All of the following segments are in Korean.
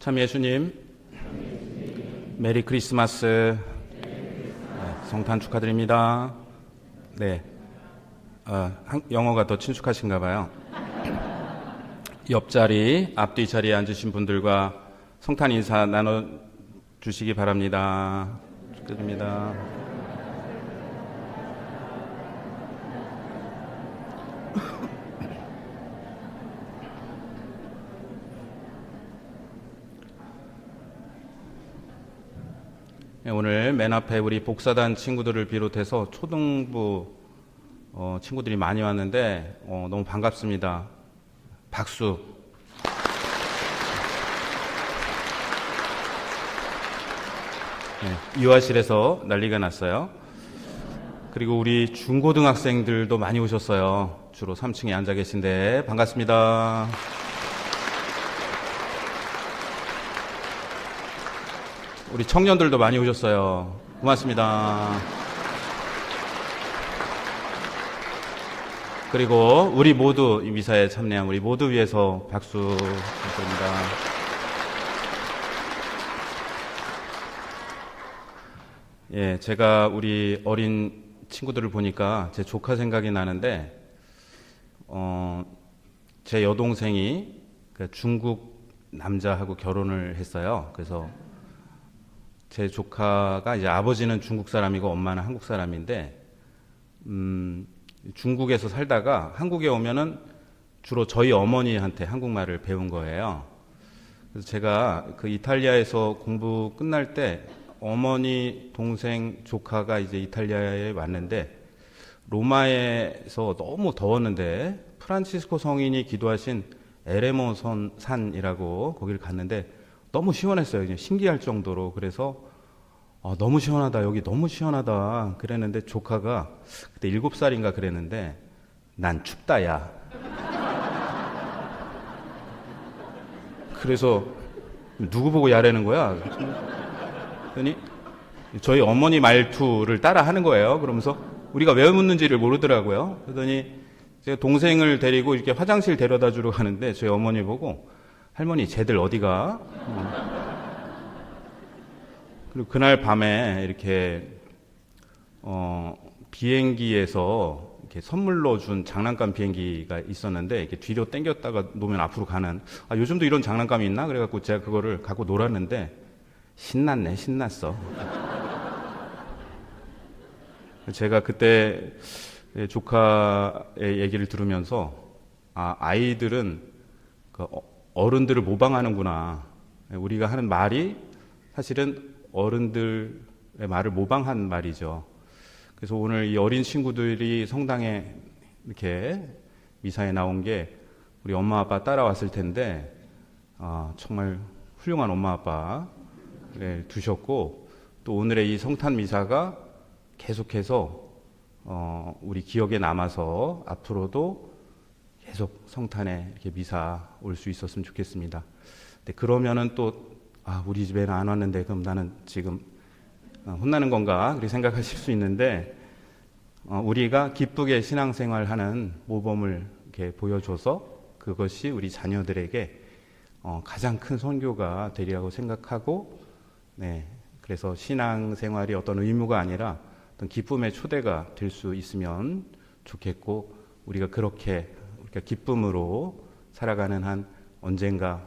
참 예수님, 메리 크리스마스. 성탄 축하드립니다. 네, 영어가 더 친숙하신가 봐요. 옆자리, 앞뒤 자리에 앉으신 분들과 성탄 인사 나눠주시기 바랍니다. 축하드립니다. 오늘 맨 앞에 우리 복사단 친구들을 비롯해서 초등부 친구들이 많이 왔는데 너무 반갑습니다. 박수. 네, 유아실에서 난리가 났어요. 그리고 우리 중고등학생들도 많이 오셨어요. 주로 3층에 앉아 계신데 반갑습니다. 우리 청년들도 많이 오셨어요. 고맙습니다. 그리고 우리 모두 이 미사에 참여한 우리 모두 위해서 박수 부탁드립니다. 예, 제가 우리 어린 친구들을 보니까 제 조카 생각이 나는데, 제 여동생이 중국 남자하고 결혼을 했어요. 그래서 제 조카가 이제 아버지는 중국 사람이고 엄마는 한국 사람인데, 중국에서 살다가 한국에 오면은 주로 저희 어머니한테 한국말을 배운 거예요. 그래서 제가 그 이탈리아에서 공부 끝날 때 어머니, 동생, 조카가 이제 이탈리아에 왔는데, 로마에서 너무 더웠는데 프란치스코 성인이 기도하신 에레모 산이라고 거기를 갔는데 너무 시원했어요. 그냥 신기할 정도로. 그래서 너무 시원하다, 여기 너무 시원하다 그랬는데, 조카가 그때 7살인가 그랬는데, 난 춥다 야. 그래서 누구 보고 야라는 거야? 그랬더니 저희 어머니 말투를 따라 하는 거예요. 그러면서 우리가 왜 묻는지를 모르더라고요. 그러더니 제가 동생을 데리고 이렇게 화장실 데려다 주러 가는데 저희 어머니 보고, 할머니 쟤들 어디가? 그리고 그날 밤에 이렇게 비행기에서 이렇게 선물로 준 장난감 비행기가 있었는데, 이렇게 뒤로 당겼다가 놓으면 앞으로 가는, 요즘도 이런 장난감이 있나? 그래갖고 제가 그거를 갖고 놀았는데 신났네, 신났어. 제가 그때 조카의 얘기를 들으면서, 아이들은 그 어른들을 모방하는구나. 우리가 하는 말이 사실은 어른들의 말을 모방한 말이죠. 그래서 오늘 이 어린 친구들이 성당에 이렇게 미사에 나온 게 우리 엄마 아빠 따라왔을 텐데, 정말 훌륭한 엄마 아빠를 두셨고, 또 오늘의 이 성탄 미사가 계속해서 우리 기억에 남아서 앞으로도 계속 성탄에 이렇게 미사 올 수 있었으면 좋겠습니다. 근데 그러면은 또 우리 집에는 안 왔는데 그럼 나는 지금 혼나는 건가? 그렇게 생각하실 수 있는데, 우리가 기쁘게 신앙생활하는 모범을 이렇게 보여줘서 그것이 우리 자녀들에게 가장 큰 선교가 되리라고 생각하고, 네, 그래서 신앙생활이 어떤 의무가 아니라 어떤 기쁨의 초대가 될 수 있으면 좋겠고, 우리가 그렇게 우리가 기쁨으로 살아가는 한 언젠가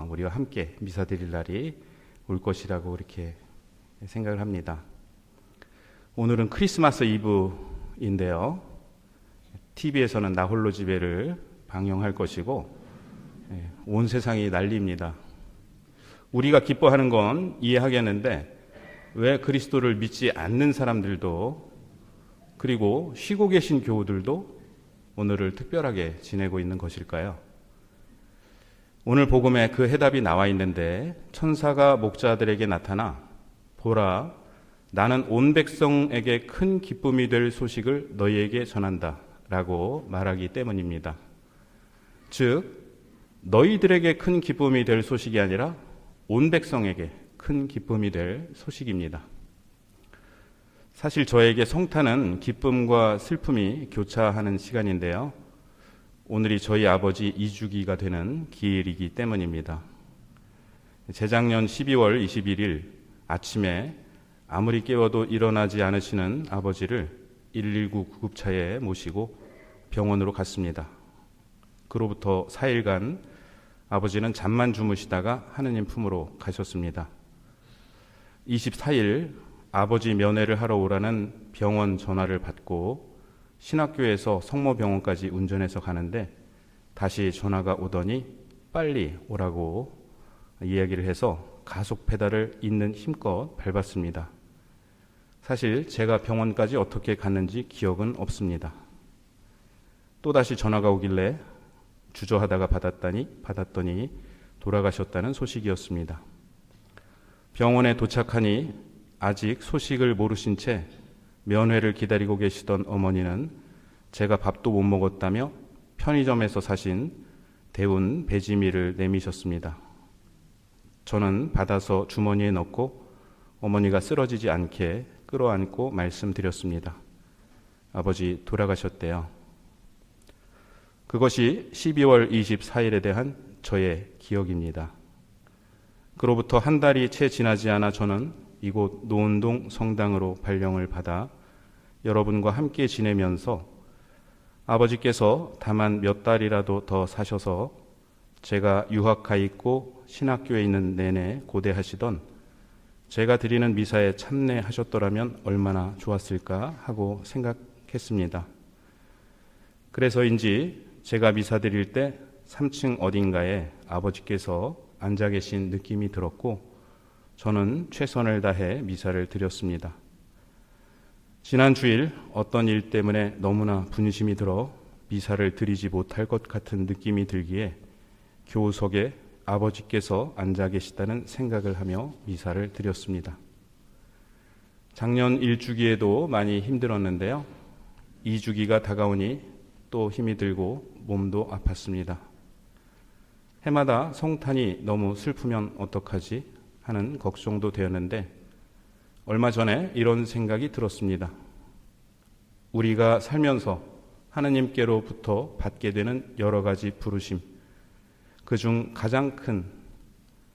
우리와 함께 미사 드릴 날이 올 것이라고 이렇게 생각을 합니다. 오늘은 크리스마스 이브인데요. TV에서는 나 홀로 집에를 방영할 것이고, 온 세상이 난리입니다. 우리가 기뻐하는 건 이해하겠는데, 왜 그리스도를 믿지 않는 사람들도, 그리고 쉬고 계신 교우들도 오늘을 특별하게 지내고 있는 것일까요? 오늘 복음에 그 해답이 나와 있는데, 천사가 목자들에게 나타나 보라, 나는 온 백성에게 큰 기쁨이 될 소식을 너희에게 전한다 라고 말하기 때문입니다. 즉, 너희들에게 큰 기쁨이 될 소식이 아니라 온 백성에게 큰 기쁨이 될 소식입니다. 사실 저에게 성탄은 기쁨과 슬픔이 교차하는 시간인데요. 오늘이 저희 아버지 2주기가 되는 기일이기 때문입니다. 재작년 12월 21일 아침에 아무리 깨워도 일어나지 않으시는 아버지를 119 구급차에 모시고 병원으로 갔습니다. 그로부터 4일간 아버지는 잠만 주무시다가 하느님 품으로 가셨습니다. 24일 아버지 면회를 하러 오라는 병원 전화를 받고 신학교에서 성모병원까지 운전해서 가는데 다시 전화가 오더니 빨리 오라고 이야기를 해서 가속 페달을 있는 힘껏 밟았습니다. 사실 제가 병원까지 어떻게 갔는지 기억은 없습니다. 또다시 전화가 오길래 주저하다가 받았더니 돌아가셨다는 소식이었습니다. 병원에 도착하니 아직 소식을 모르신 채 면회를 기다리고 계시던 어머니는 제가 밥도 못 먹었다며 편의점에서 사신 데운 배지미를 내미셨습니다. 저는 받아서 주머니에 넣고 어머니가 쓰러지지 않게 끌어안고 말씀드렸습니다. 아버지 돌아가셨대요. 그것이 12월 24일에 대한 저의 기억입니다. 그로부터 한 달이 채 지나지 않아 저는 이곳 노은동 성당으로 발령을 받아 여러분과 함께 지내면서 아버지께서 다만 몇 달이라도 더 사셔서 제가 유학 가 있고 신학교에 있는 내내 고대하시던 제가 드리는 미사에 참내하셨더라면 얼마나 좋았을까 하고 생각했습니다. 그래서인지 제가 미사 드릴 때 3층 어딘가에 아버지께서 앉아 계신 느낌이 들었고 저는 최선을 다해 미사를 드렸습니다. 지난 주일 어떤 일 때문에 너무나 분심이 들어 미사를 드리지 못할 것 같은 느낌이 들기에 교우석에 아버지께서 앉아 계시다는 생각을 하며 미사를 드렸습니다. 작년 1주기에도 많이 힘들었는데요. 2주기가 다가오니 또 힘이 들고 몸도 아팠습니다. 해마다 성탄이 너무 슬프면 어떡하지 하는 걱정도 되었는데 얼마 전에 이런 생각이 들었습니다. 우리가 살면서 하느님께로부터 받게 되는 여러 가지 부르심, 그중 가장 큰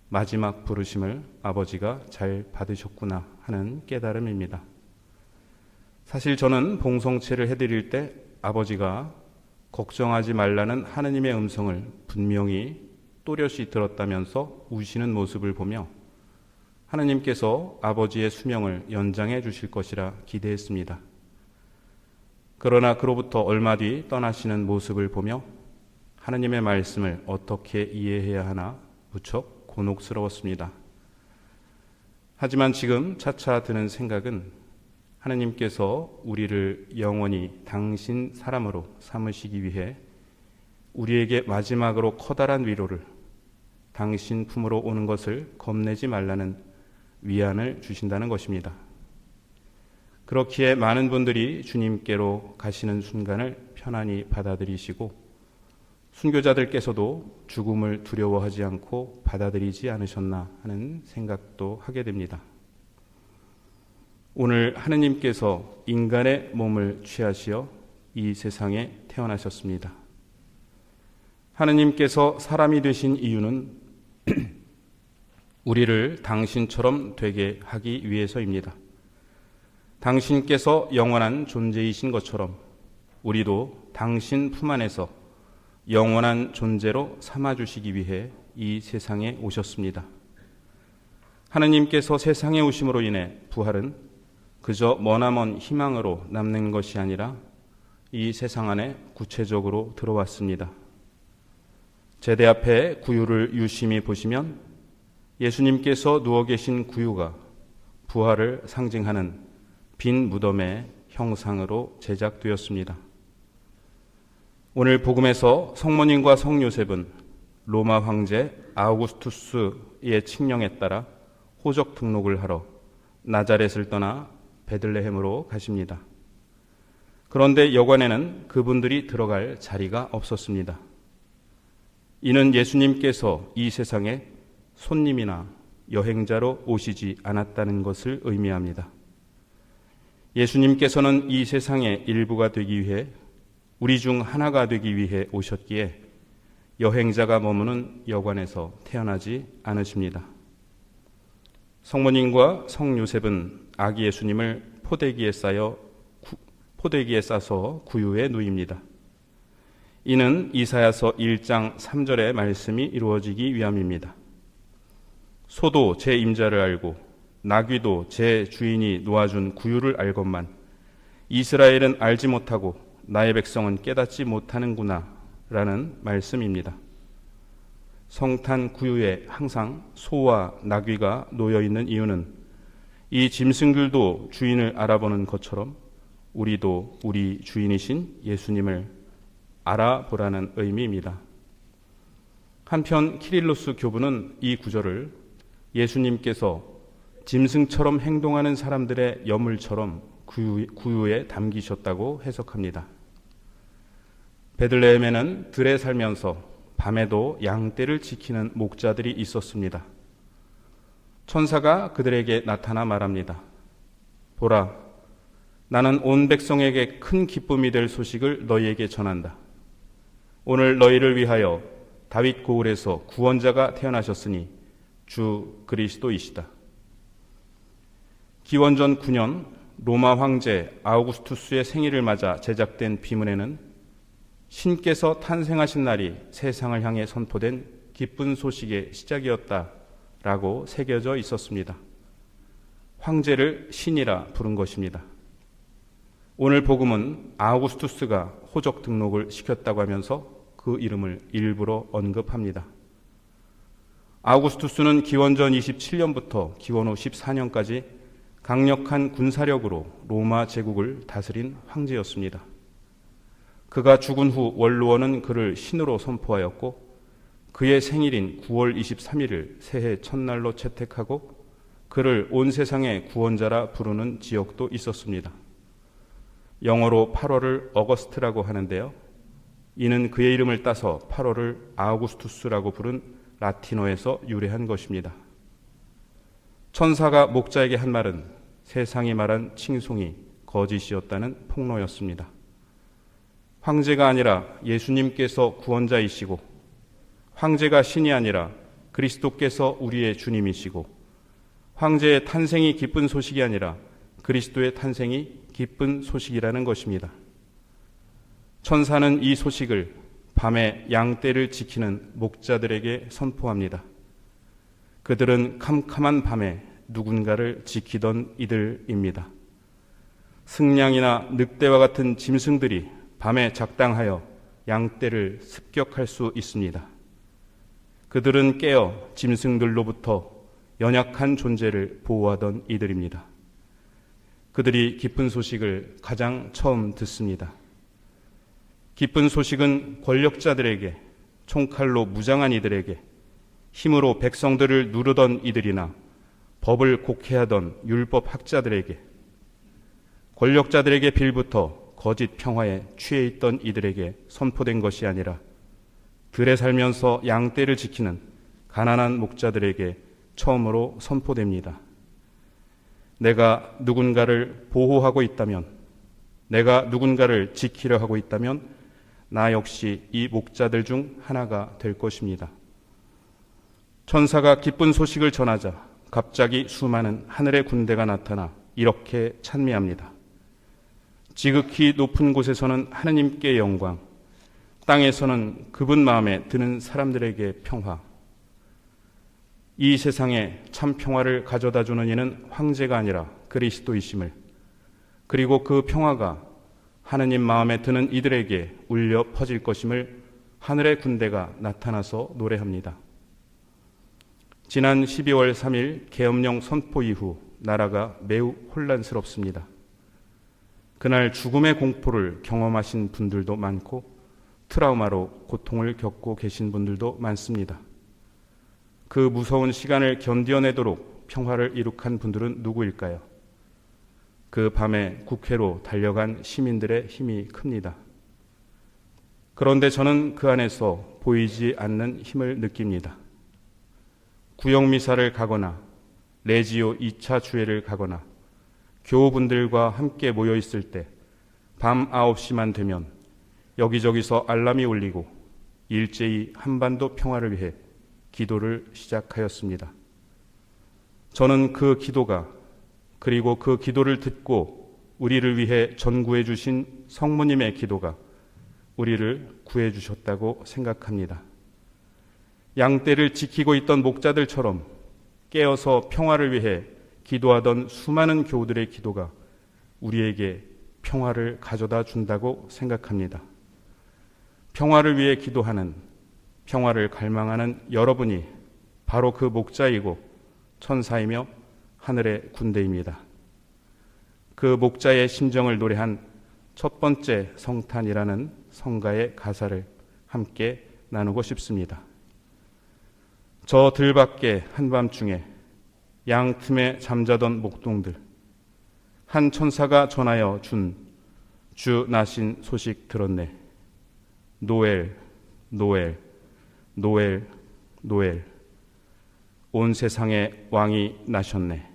마지막 부르심을 아버지가 잘 받으셨구나 하는 깨달음입니다. 사실 저는 봉성체를 해드릴 때 아버지가 걱정하지 말라는 하느님의 음성을 분명히 또렷이 들었다면서 우시는 모습을 보며 하느님께서 아버지의 수명을 연장해 주실 것이라 기대했습니다. 그러나 그로부터 얼마 뒤 떠나시는 모습을 보며 하느님의 말씀을 어떻게 이해해야 하나 무척 곤혹스러웠습니다. 하지만 지금 차차 드는 생각은 하느님께서 우리를 영원히 당신 사람으로 삼으시기 위해 우리에게 마지막으로 커다란 위로를 당신 품으로 오는 것을 겁내지 말라는 위안을 주신다는 것입니다. 그렇기에 많은 분들이 주님께로 가시는 순간을 편안히 받아들이시고 순교자들께서도 죽음을 두려워하지 않고 받아들이지 않으셨나 하는 생각도 하게 됩니다. 오늘 하느님께서 인간의 몸을 취하시어 이 세상에 태어나셨습니다. 하느님께서 사람이 되신 이유는 우리를 당신처럼 되게 하기 위해서입니다. 당신께서 영원한 존재이신 것처럼 우리도 당신 품 안에서 영원한 존재로 삼아주시기 위해 이 세상에 오셨습니다. 하느님께서 세상에 오심으로 인해 부활은 그저 머나먼 희망으로 남는 것이 아니라 이 세상 안에 구체적으로 들어왔습니다. 제대 앞에 구유를 유심히 보시면 예수님께서 누워 계신 구유가 부활을 상징하는 빈 무덤의 형상으로 제작되었습니다. 오늘 복음에서 성모님과 성요셉은 로마 황제 아우구스투스의 칙령에 따라 호적 등록을 하러 나자렛을 떠나 베들레헴으로 가십니다. 그런데 여관에는 그분들이 들어갈 자리가 없었습니다. 이는 예수님께서 이 세상에 손님이나 여행자로 오시지 않았다는 것을 의미합니다. 예수님께서는 이 세상의 일부가 되기 위해 우리 중 하나가 되기 위해 오셨기에 여행자가 머무는 여관에서 태어나지 않으십니다. 성모님과 성요셉은 아기 예수님을 포대기에 싸서 구유에 누입니다. 이는 이사야서 1장 3절의 말씀이 이루어지기 위함입니다. 소도 제 임자를 알고 나귀도 제 주인이 놓아준 구유를 알건만 이스라엘은 알지 못하고 나의 백성은 깨닫지 못하는구나 라는 말씀입니다. 성탄 구유에 항상 소와 나귀가 놓여있는 이유는 이 짐승들도 주인을 알아보는 것처럼 우리도 우리 주인이신 예수님을 알아보라는 의미입니다. 한편 키릴로스 교부는 이 구절을 예수님께서 짐승처럼 행동하는 사람들의 여물처럼 구유에 담기셨다고 해석합니다. 베들레헴에는 들에 살면서 밤에도 양떼를 지키는 목자들이 있었습니다. 천사가 그들에게 나타나 말합니다. 보라, 나는 온 백성에게 큰 기쁨이 될 소식을 너희에게 전한다. 오늘 너희를 위하여 다윗 고을에서 구원자가 태어나셨으니 주 그리스도이시다. 기원전 9년 로마 황제 아우구스투스의 생일을 맞아 제작된 비문에는 신께서 탄생하신 날이 세상을 향해 선포된 기쁜 소식의 시작이었다라고 새겨져 있었습니다. 황제를 신이라 부른 것입니다. 오늘 복음은 아우구스투스가 호적 등록을 시켰다고 하면서 그 이름을 일부러 언급합니다. 아우구스투스는 기원전 27년부터 기원 후 14년까지 강력한 군사력으로 로마 제국을 다스린 황제였습니다. 그가 죽은 후 원로원은 그를 신으로 선포하였고 그의 생일인 9월 23일을 새해 첫날로 채택하고 그를 온 세상의 구원자라 부르는 지역도 있었습니다. 영어로 8월을 어거스트라고 하는데요. 이는 그의 이름을 따서 8월을 아우구스투스라고 부른 라틴어에서 유래한 것입니다. 천사가 목자에게 한 말은 세상이 말한 칭송이 거짓이었다는 폭로였습니다. 황제가 아니라 예수님께서 구원자이시고 황제가 신이 아니라 그리스도께서 우리의 주님이시고 황제의 탄생이 기쁜 소식이 아니라 그리스도의 탄생이 기쁜 소식이라는 것입니다. 천사는 이 소식을 밤에 양떼를 지키는 목자들에게 선포합니다. 그들은 캄캄한 밤에 누군가를 지키던 이들입니다. 승냥이나 늑대와 같은 짐승들이 밤에 작당하여 양떼를 습격할 수 있습니다. 그들은 깨어 짐승들로부터 연약한 존재를 보호하던 이들입니다. 그들이 기쁜 소식을 가장 처음 듣습니다. 기쁜 소식은 권력자들에게, 총칼로 무장한 이들에게, 힘으로 백성들을 누르던 이들이나 법을 곡해하던 율법 학자들에게, 권력자들에게 빌부터 거짓 평화에 취해 있던 이들에게 선포된 것이 아니라 들에 살면서 양떼를 지키는 가난한 목자들에게 처음으로 선포됩니다. 내가 누군가를 보호하고 있다면, 내가 누군가를 지키려 하고 있다면 나 역시 이 목자들 중 하나가 될 것입니다. 천사가 기쁜 소식을 전하자 갑자기 수많은 하늘의 군대가 나타나 이렇게 찬미합니다. 지극히 높은 곳에서는 하느님께 영광, 땅에서는 그분 마음에 드는 사람들에게 평화. 이 세상에 참 평화를 가져다 주는 이는 황제가 아니라 그리스도이심을, 그리고 그 평화가 하느님 마음에 드는 이들에게 울려 퍼질 것임을 하늘의 군대가 나타나서 노래합니다. 지난 12월 3일 계엄령 선포 이후 나라가 매우 혼란스럽습니다. 그날 죽음의 공포를 경험하신 분들도 많고 트라우마로 고통을 겪고 계신 분들도 많습니다. 그 무서운 시간을 견뎌내도록 평화를 이룩한 분들은 누구일까요? 그 밤에 국회로 달려간 시민들의 힘이 큽니다. 그런데 저는 그 안에서 보이지 않는 힘을 느낍니다. 구역미사를 가거나 레지오 2차 주회를 가거나 교우분들과 함께 모여 있을 때 밤 9시만 되면 여기저기서 알람이 울리고 일제히 한반도 평화를 위해 기도를 시작하였습니다. 저는 그 기도가, 그리고 그 기도를 듣고 우리를 위해 전구해 주신 성모님의 기도가 우리를 구해 주셨다고 생각합니다. 양떼를 지키고 있던 목자들처럼 깨어서 평화를 위해 기도하던 수많은 교우들의 기도가 우리에게 평화를 가져다 준다고 생각합니다. 평화를 위해 기도하는, 평화를 갈망하는 여러분이 바로 그 목자이고 천사이며 하늘의 군대입니다. 그 목자의 심정을 노래한 첫 번째 성탄이라는 성가의 가사를 함께 나누고 싶습니다. 저 들밖에 한밤중에 양 틈에 잠자던 목동들, 한 천사가 전하여 준 주 나신 소식 들었네. 노엘, 노엘, 노엘, 노엘. 온 세상에 왕이 나셨네.